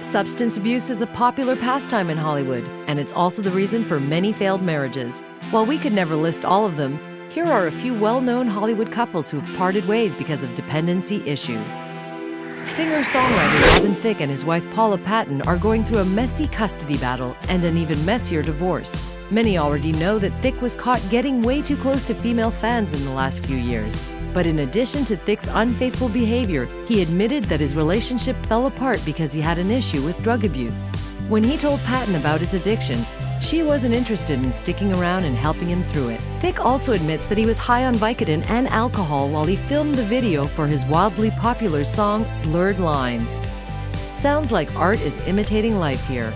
Substance abuse is a popular pastime in Hollywood, and it's also the reason for many failed marriages. While we could never list all of them, here are a few well-known Hollywood couples who've parted ways because of dependency issues. Singer-songwriter Thicke and his wife Paula Patton are going through a messy custody battle and an even messier divorce. Many already know that Thicke was caught getting way too close to female fans in the last few years. But in addition to Thicke's unfaithful behavior, he admitted that his relationship fell apart because he had an issue with drug abuse. When he told Patton about his addiction, she wasn't interested in sticking around and helping him through it. Thicke also admits that he was high on Vicodin and alcohol while he filmed the video for his wildly popular song, Blurred Lines. Sounds like art is imitating life here.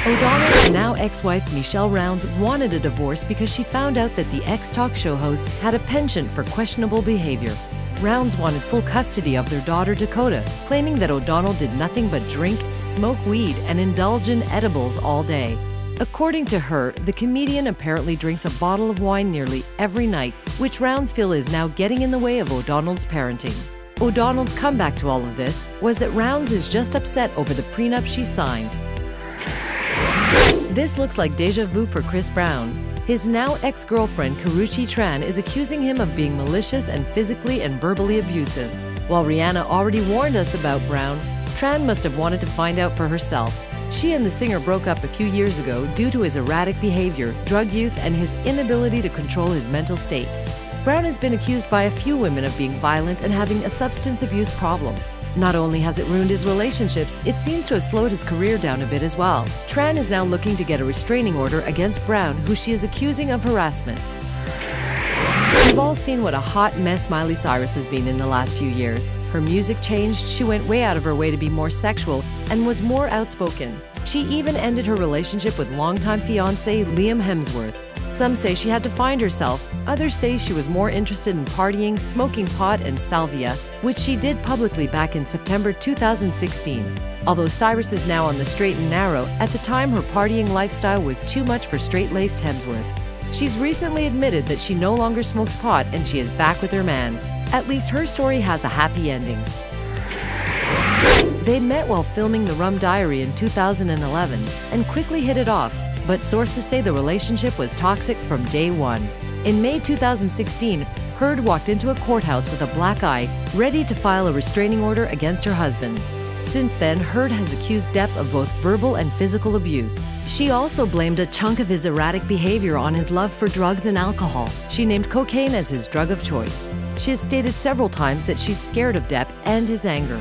O'Donnell's now ex-wife Michelle Rounds wanted a divorce because she found out that the ex-talk show host had a penchant for questionable behavior. Rounds wanted full custody of their daughter Dakota, claiming that O'Donnell did nothing but drink, smoke weed, and indulge in edibles all day. According to her, the comedian apparently drinks a bottle of wine nearly every night, which Rounds feel is now getting in the way of O'Donnell's parenting. O'Donnell's comeback to all of this was that Rounds is just upset over the prenup she signed. This looks like déjà vu for Chris Brown. His now ex-girlfriend Karrueche Tran is accusing him of being malicious and physically and verbally abusive. While Rihanna already warned us about Brown, Tran must have wanted to find out for herself. She and the singer broke up a few years ago due to his erratic behavior, drug use, and his inability to control his mental state. Brown has been accused by a few women of being violent and having a substance abuse problem. Not only has it ruined his relationships, it seems to have slowed his career down a bit as well. Tran is now looking to get a restraining order against Brown, who she is accusing of harassment. We've all seen what a hot mess Miley Cyrus has been in the last few years. Her music changed, she went way out of her way to be more sexual, and was more outspoken. She even ended her relationship with longtime fiancé Liam Hemsworth. Some say she had to find herself, others say she was more interested in partying, smoking pot, and salvia, which she did publicly back in September 2016. Although Cyrus is now on the straight and narrow, at the time her partying lifestyle was too much for straight-laced Hemsworth. She's recently admitted that she no longer smokes pot and she is back with her man. At least her story has a happy ending. They met while filming The Rum Diary in 2011 and quickly hit it off, but sources say the relationship was toxic from day one. In May 2016, Heard walked into a courthouse with a black eye, ready to file a restraining order against her husband. Since then, Heard has accused Depp of both verbal and physical abuse. She also blamed a chunk of his erratic behavior on his love for drugs and alcohol. She named cocaine as his drug of choice. She has stated several times that she's scared of Depp and his anger.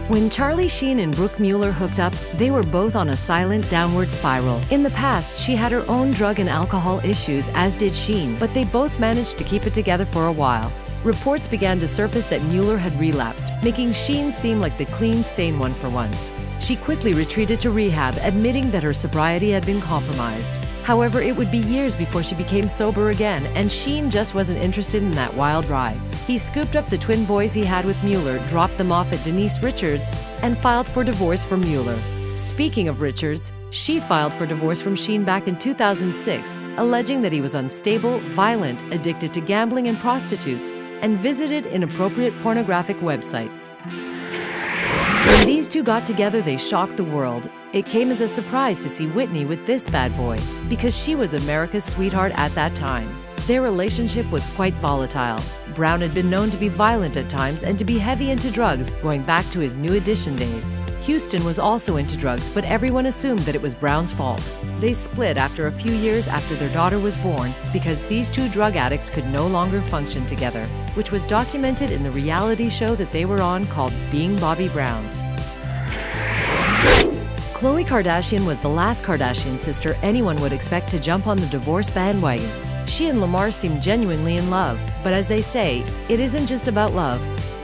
When Sheen and Brooke Mueller hooked up, they were both on a silent downward spiral. In the past, she had her own drug and alcohol issues, as did Sheen, but they both managed to keep it together for a while. Reports began to surface that Mueller had relapsed, making Sheen seem like the clean, sane one for once. She quickly retreated to rehab, admitting that her sobriety had been compromised. However, it would be years before she became sober again, and Sheen just wasn't interested in that wild ride. He scooped up the twin boys he had with Mueller, dropped them off at Denise Richards, and filed for divorce from Mueller. Speaking of Richards, she filed for divorce from Sheen back in 2006, alleging that he was unstable, violent, addicted to gambling and prostitutes, and visited inappropriate pornographic websites. When these two got together, they shocked the world. It came as a surprise to see Whitney with this bad boy, because she was America's sweetheart at that time. Their relationship was quite volatile. Brown had been known to be violent at times and to be heavy into drugs, going back to his New Edition days. Houston was also into drugs, but everyone assumed that it was Brown's fault. They split after a few years after their daughter was born because these two drug addicts could no longer function together, which was documented in the reality show that they were on called Being Bobby Brown. Khloe Kardashian was the last Kardashian sister anyone would expect to jump on the divorce bandwagon. She and Lamar seemed genuinely in love, but as they say, it isn't just about love.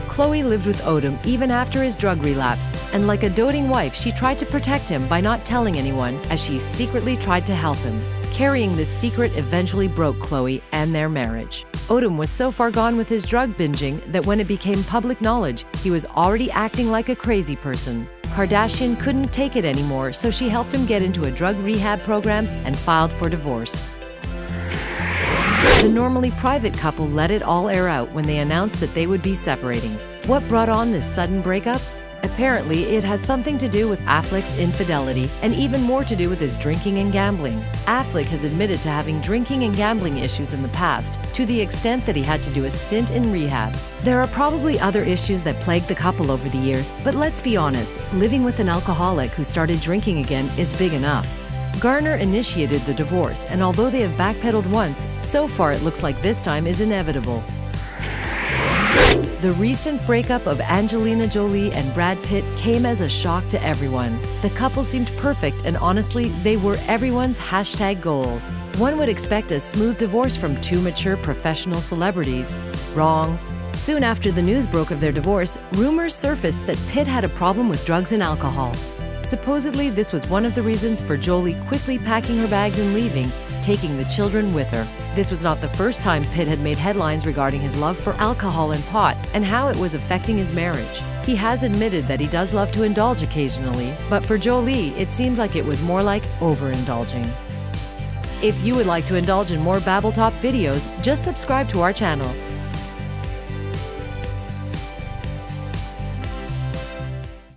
Khloe lived with Odom even after his drug relapse, and like a doting wife, she tried to protect him by not telling anyone, as she secretly tried to help him. Carrying this secret eventually broke Khloe and their marriage. Odom was so far gone with his drug binging that when it became public knowledge, he was already acting like a crazy person. Kardashian couldn't take it anymore, so she helped him get into a drug rehab program and filed for divorce. The normally private couple let it all air out when they announced that they would be separating. What brought on this sudden breakup? A Apparently, it had something to do with Affleck's infidelity and even more to do with his drinking and gambling. Affleck has admitted to having drinking and gambling issues in the past, to the extent that he had to do a stint in rehab. There are probably other issues that plagued the couple over the years, but let's be honest, living with an alcoholic who started drinking again is big enough. Garner initiated the divorce, and although they have backpedaled once, so far it looks like this time is inevitable. The recent breakup of Angelina Jolie and Brad Pitt came as a shock to everyone. The couple seemed perfect, and honestly, they were everyone's #goals. One would expect a smooth divorce from two mature professional celebrities. Wrong. Soon after the news broke of their divorce, rumors surfaced that Pitt had a problem with drugs and alcohol. Supposedly, this was one of the reasons for Jolie quickly packing her bags and leaving, taking the children with her. This was not the first time Pitt had made headlines regarding his love for alcohol and pot and how it was affecting his marriage. He has admitted that he does love to indulge occasionally, but for Jolie, it seems like it was more like overindulging. If you would like to indulge in more Babble Top videos, just subscribe to our channel.